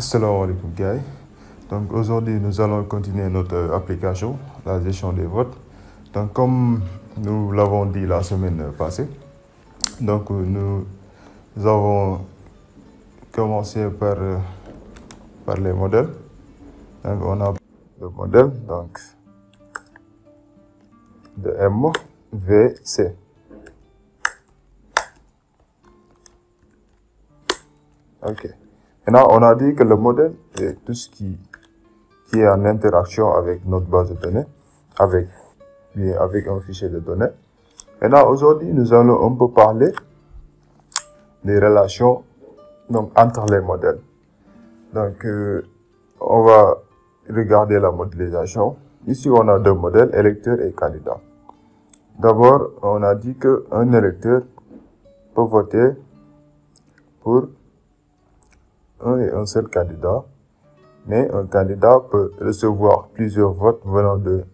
Assalamu alaikum guys. Donc aujourd'hui nous allons continuer notre application, la gestion des votes. Donc comme nous l'avons dit la semaine passée, donc nous avons commencé par les modèles. Donc on a le modèle donc de MVC. Ok. Maintenant, on a dit que le modèle est tout ce qui est en interaction avec notre base de données, avec un fichier de données. Maintenant, aujourd'hui, nous allons un peu parler des relations donc, entre les modèles. Donc, on va regarder la modélisation. Ici, on a deux modèles, électeur et candidat. D'abord, on a dit qu'un électeur peut voter pour un et un seul candidat, mais un candidat peut recevoir plusieurs votes venant de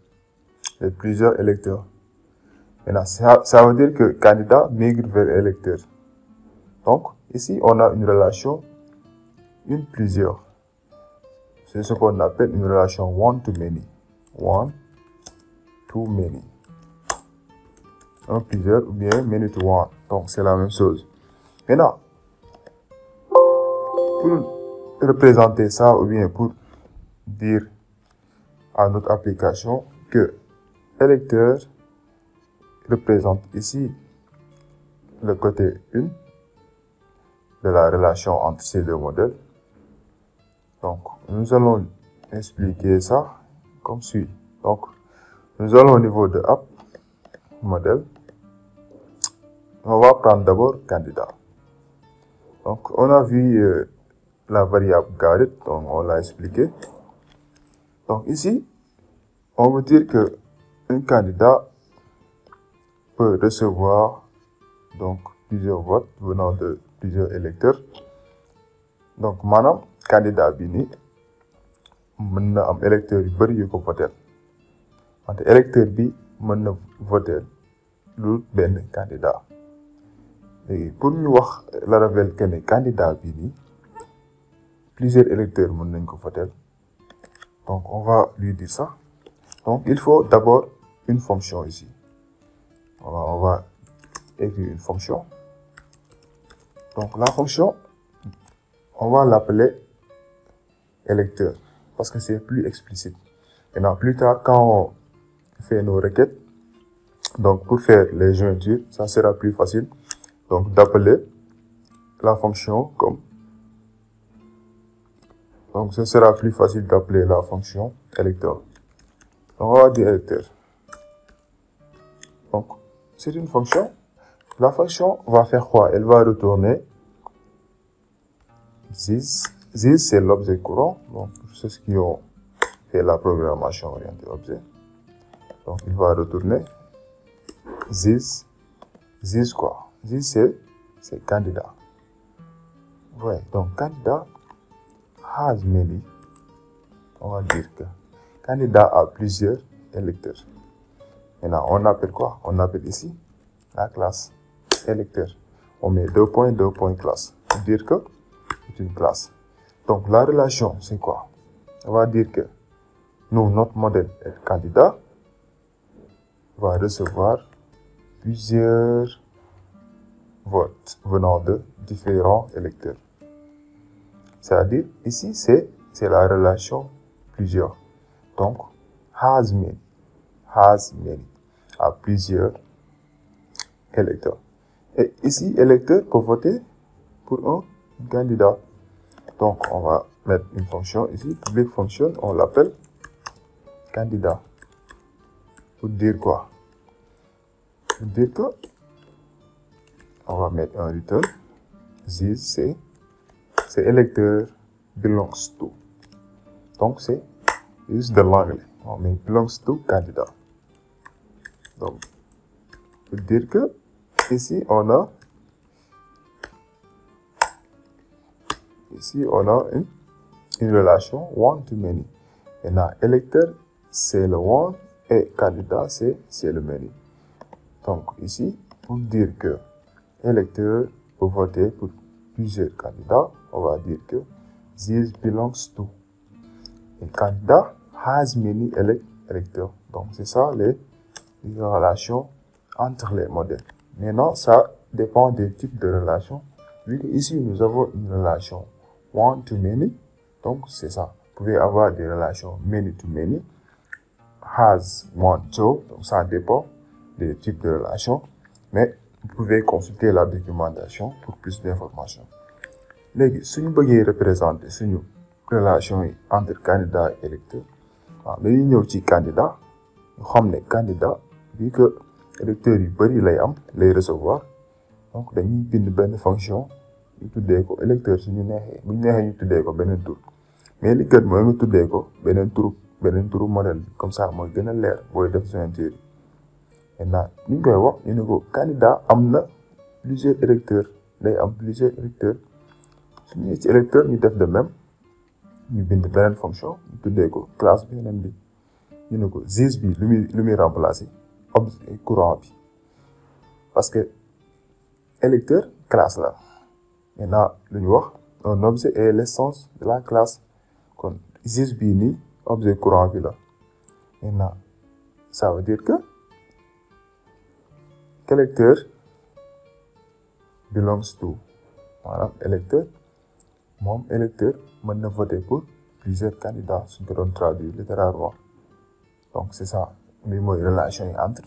plusieurs électeurs. Maintenant, ça veut dire que candidat migre vers électeur. Donc, ici, on a une relation une-plusieurs. C'est ce qu'on appelle une relation one-to-many. One-to-many. Un-plusieurs ou bien many-to-one. Donc, c'est la même chose. Maintenant, pour représenter ça ou bien pour dire à notre application que électeur représente ici le côté 1 de la relation entre ces deux modèles. Donc, nous allons expliquer ça comme suit. Donc, nous allons au niveau de app, modèle. On va prendre d'abord candidat. Donc, on a vu la variable guarded, donc on l'a expliqué. Donc ici, on veut dire que un candidat peut recevoir donc plusieurs votes venant de plusieurs électeurs. Donc maintenant, candidat bini, mën na am électeurs yu bari yu ko voter. Wante électeur bi mën na voter lu benn candidat. Et pour ñu wax la révèle que ne candidat bini, plusieurs électeurs mën nañ ko voter. Donc, on va lui dire ça. Donc, il faut d'abord une fonction ici. On va écrire une fonction. Donc, la fonction, on va l'appeler électeur parce que c'est plus explicite. Maintenant, plus tard, quand on fait nos requêtes, donc pour faire les jointures, ça sera plus facile. Donc, d'appeler la fonction comme. Donc, ce sera plus facile d'appeler la fonction électeur. Donc, on va dire électeur. Donc, c'est une fonction. La fonction va faire quoi? Elle va retourner this. This, c'est l'objet courant. Donc, c'est ce qui ont fait la programmation orientée objet. Donc, il va retourner this. This quoi? This, c'est candidat. Ouais, donc candidat has many. On va dire que candidat a plusieurs électeurs. Maintenant, on appelle quoi? On appelle ici la classe électeur. On met deux points classe. Pour dire que c'est une classe. Donc, la relation, c'est quoi? On va dire que nous, notre modèle est candidat, va recevoir plusieurs votes venant de différents électeurs. C'est-à-dire, ici, c'est la relation plusieurs. Donc, has many à plusieurs électeurs. Et ici, électeur peut voter pour un candidat. Donc, on va mettre une fonction ici, public function, on l'appelle candidat. Pour dire quoi? Pour dire que on va mettre un return. This, c'est électeur belongs to. Donc, c'est de l'anglais. On met belongs to candidat. Donc, pour dire que ici, on a une relation one-to-many. Maintenant, électeur, c'est le one et candidat, c'est le many. Donc, ici, pour dire que électeur peut voter pour plusieurs candidats, on va dire que this belongs to. Et candidat has many electeurs. Donc, c'est ça les relations entre les modèles. Maintenant, ça dépend des types de relations. Vu que ici, nous avons une relation one to many. Donc, c'est ça. Vous pouvez avoir des relations many to many. Has, one to. Donc, ça dépend des types de relations. Mais vous pouvez consulter la documentation pour plus d'informations. Léegi suñu bëggee représenter suñu relation yi entre candidat et électeur waaw dañuy ñëw ci candidat ñu xam ne candidat vu que électeurs yu bëri lay am lay recevoir donc dañuy bind benn fonction ñu tuddee ko électeur suñu neexee bu ñu neexee ñu tuddee ko beneen tur mais li gën mooy nga tuddee ko beneen turu modèle bi comme ça mooy gën a leer booy def jointure yi maintenant ñu koy wax ñu ne ko candidat am na plusieurs électeurs day am plusieurs électeurs su ñu ci électeur ñu def de même ñu bind beneen fonction ñu tuddee ko classe beneen bi ñu ne ko this bi lu muy remplacer objet courant bi parce que électeur classe la maintenant lu ñu wax un objet est l'essence de la classe kon this bii nii objet courant bi la maintenant ça veut dire que électeur belongs to maanaam électeur mën na voter pour plusieurs candidats suñ ko doon traduire littéralement donc c'est ça lii mooy relation yi entre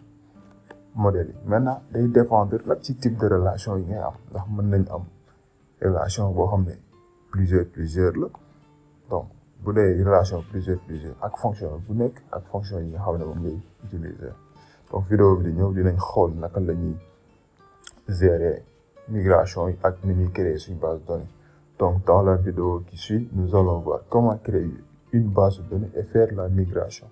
modèles yi maintenant day dépendre nag ci type de relation yi ngay am ndax mën nañ am relation boo xam ne plusieurs la donc bu dee relation plusieurs ak fonction bu nekk ak fonction yi nga xam ne moom ngay utiliser donc vidéo bi di ñëw dinañ xool naka la ñuy gérer migration yi ak ni ñuy créer suñu base de données. Donc, dans la vidéo qui suit, nous allons voir comment créer une base de données et faire la migration.